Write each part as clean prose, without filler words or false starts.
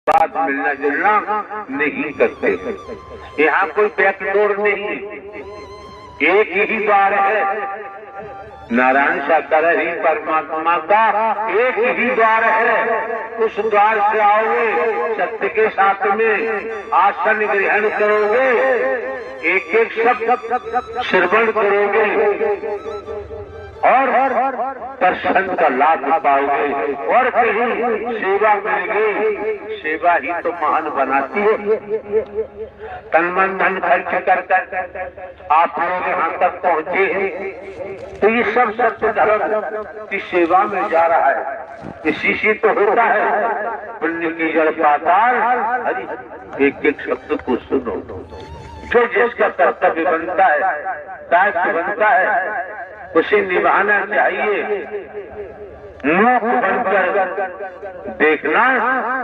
बाद मिलना जुलना नहीं करते। यहाँ कोई बैकडोर नहीं, एक ही द्वार है। नारायण शाकाहारी परमात्मा का एक ही द्वार है। उस द्वार से आओगे, सत्य के साथ में आसन ग्रहण करोगे, एक एक शब्द श्रवण करोगे और दर्शन का लाभ पाओगे। और कहीं सेवा मिलेगी, सेवा ही तो महान बनाती है। तन मन धन खर्च कर आप लोग यहाँ तक पहुँचे हैं, तो ये सब सत्य धर्म की सेवा में जा रहा है। इसी से तो होता है पुण्य की जड़ पाताल। हरि एक एक शब्द को सुनो, जो जिसका कर्तव्य बनता है, दायित्व बनता है, उसे निभाना चाहिए। मूक बनकर देखना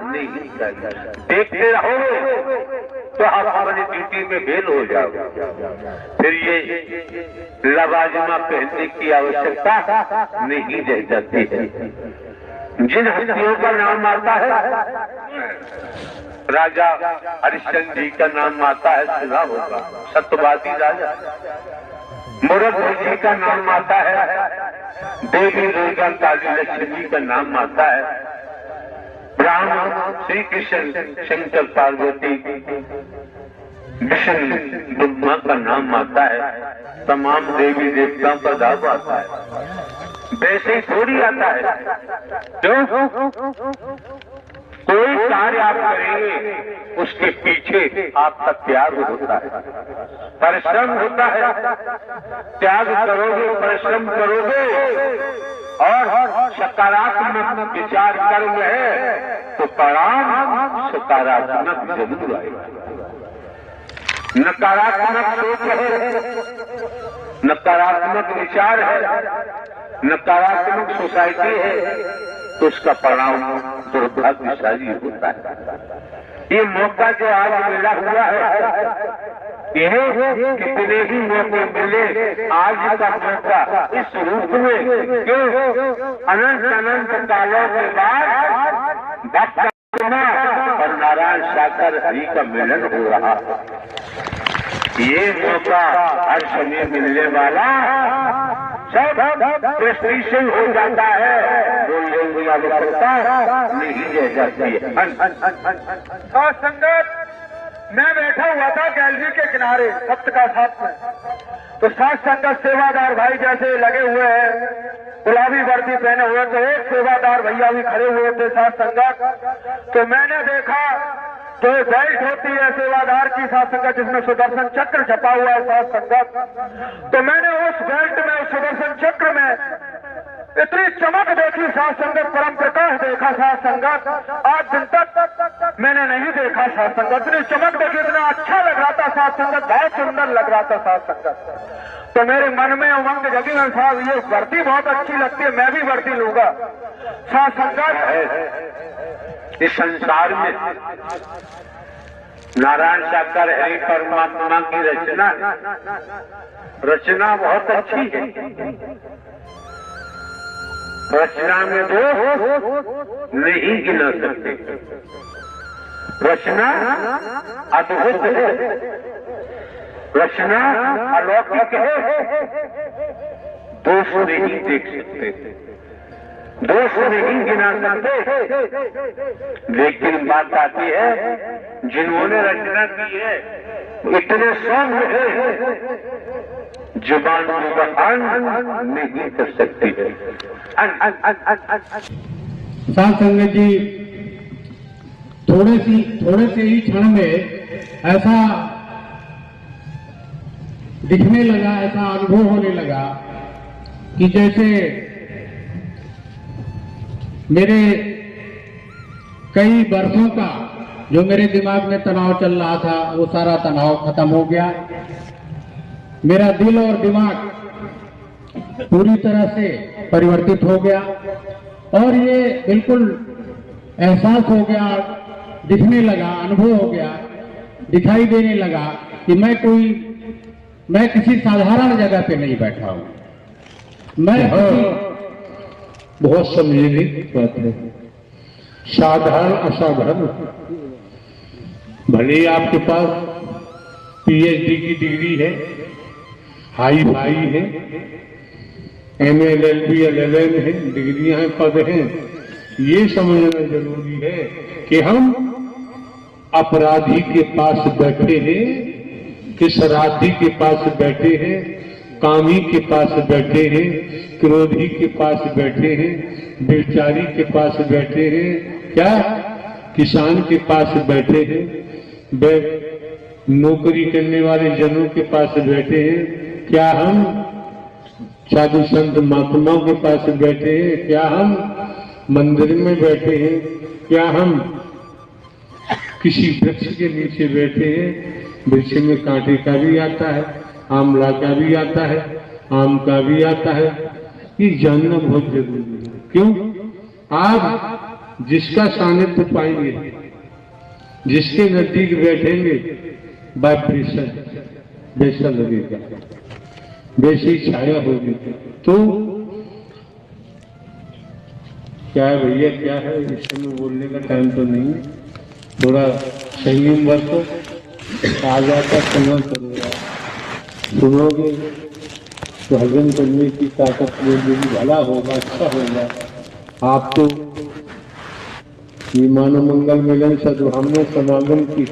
नहीं चाहिए। देखते रहोगे तो आप अपनी ड्यूटी में फेल हो जाओगे। फिर ये लवाजमा पहनने की आवश्यकता नहीं रह जाती है। जिन हस्तियों का नाम आता है, राजा हरिश्चंद्र जी का नाम आता है, सुना होगा, सत्यवादी राजा। मुरद जी का नाम आता है, देवी दुर्गा काली लक्ष्मी का नाम आता है, ब्रह्मा श्री कृष्ण शंकर पार्वती विष्णु ब्रह्मा का नाम आता है, तमाम देवी देवताओं का नाम आता है। वैसे ही थोड़ी आता है। क्यों? कोई कार्य आप करेंगे उसके पीछे आपका त्याग होता है, परिश्रम होता है। त्याग करोगे, परिश्रम करोगे और सकारात्मक विचार कर्म है तो परिणाम सकारात्मक जरूर आएगा। नकारात्मक सोच है, नकारात्मक विचार है, नकारात्मक सोसाइटी है, तो उसका परिणाम दुर्भाग्यशाली होता है। ये मौका जो आज मिला हुआ है, ये कितने ही मौके मिले, आज का मौका इस रूप में क्यों अनंत अनंत कालों के बाद भक्त और नारायण साकर हरि का मिलन हो रहा है। ये मौका हर समय मिलने वाला सब प्रेस्टीज हो जाता है, बोलने की आवश्यकता नहीं रह जाती है। संगत, मैं बैठा हुआ था गैलरी के किनारे सप्त का साथ में, तो सात संगत सेवादार भाई जैसे लगे हुए हैं, गुलाबी वर्दी पहने हुए, तो एक सेवादार भैया भी खड़े हुए थे सात संगत। तो मैंने देखा जो बेल्ट होती है सेवादार की सात संगत, जिसमें सुदर्शन चक्र छपा हुआ है सात संगत, तो मैंने उस बेल्ट में, उस सुदर्शन चक्र में इतनी चमक देखी सात संगत, परम प्रकाश देखा सात संगत, आज दिन तक मैंने नहीं देखा सात संगत। इतनी चमक देखी, इतना अच्छा लग रहा था सात संगत, बहुत सुंदर लग रहा था सात संगत। तो मेरे मन में उमंग जगी, साहब ये वर्दी बहुत अच्छी लगती है, मैं भी वर्दी लूंगा। सात संगत, इस संसार में नारायण साकार हरि परमात्मा की रचना बहुत अच्छी है। रचना में दोष नहीं गिना सकते। रचना अद्भुत है, रचना अलौकिक है, दोष नहीं देख सकते, दोष नहीं गिना सकते। लेकिन बात आती है, जिन्होंने रचना की है इतने सौम्य है, जुबान नहीं कर सकती है। साथ संगत जी, थोड़े से ही क्षण में ऐसा दिखने लगा, ऐसा अनुभव होने लगा कि जैसे मेरे कई वर्षों का जो मेरे दिमाग में तनाव चल रहा था, वो सारा तनाव खत्म हो गया। मेरा दिल और दिमाग पूरी तरह से परिवर्तित हो गया और ये बिल्कुल एहसास हो गया, दिखने लगा, अनुभव हो गया, दिखाई देने लगा कि मैं किसी साधारण जगह पे नहीं बैठा हूं। मैं बहुत समझने की बात है। साधारण असाधारण, भले आपके पास पीएचडी की डिग्री है, हाई फाई है, एमए एलएलबी एलएलएम है, डिग्रियां हैं, पद हैं, ये समझना जरूरी है कि हम अपराधी के पास बैठे हैं कि शराधी के पास बैठे हैं, कामी के पास बैठे हैं, क्रोधी के पास बैठे हैं, बेचारी के पास बैठे हैं, क्या किसान के पास बैठे हैं, नौकरी करने वाले जनों के पास बैठे हैं, क्या हम साधु संत महात्माओं के पास बैठे हैं, क्या हम मंदिर में बैठे हैं, क्या हम किसी वृक्ष के नीचे बैठे हैं। वृक्ष में कांटे का भी आता है, आंवला का भी आता है, आम का भी आता है, ये जानना बहुत जरूरी है। क्यों? आप जिसका सानिध्य पाएंगे, जिसके नजदीक बैठेंगे, वाइब्रेशन वैसा लगेगा, वैसी छाया होगी। तो क्या है भैया, क्या है, इस समय बोलने का टाइम तो नहीं है, थोड़ा संयम बरतो, आ जाता समय करेगा, सुनोगे तो हजम करने की ताकत मिलेगी, भला होगा, अच्छा होगा। आप तो ये मानव मंगल मिलन सदु हमने समागम की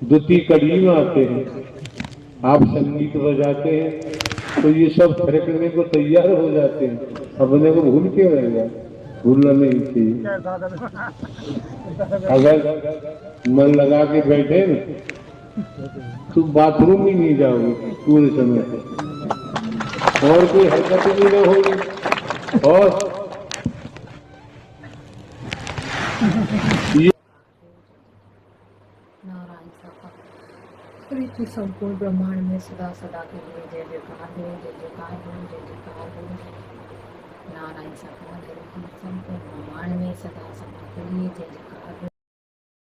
द्वितीय कड़ी में आते हैं, आप संगीत बजाते हैं तो ये सब थिरकने को तैयार हो जाते हैं, अपने को भूल के रहेगा, भूलना नहीं चाहिए। अगर मन लगा के बैठे तो बाथरूम ही नहीं जाओगे पूरे समय से, और कोई हरकत भी नहीं होगी। और पृथ्वी संपूर्ण ब्रह्मांड में सदा सदा के लिए जय जयकार हो, जय जयकार हो, जय जयकार हो। नारायण सदा संपूर्ण ब्रह्मांड में सदा सदा के लिए जय जयकार हो।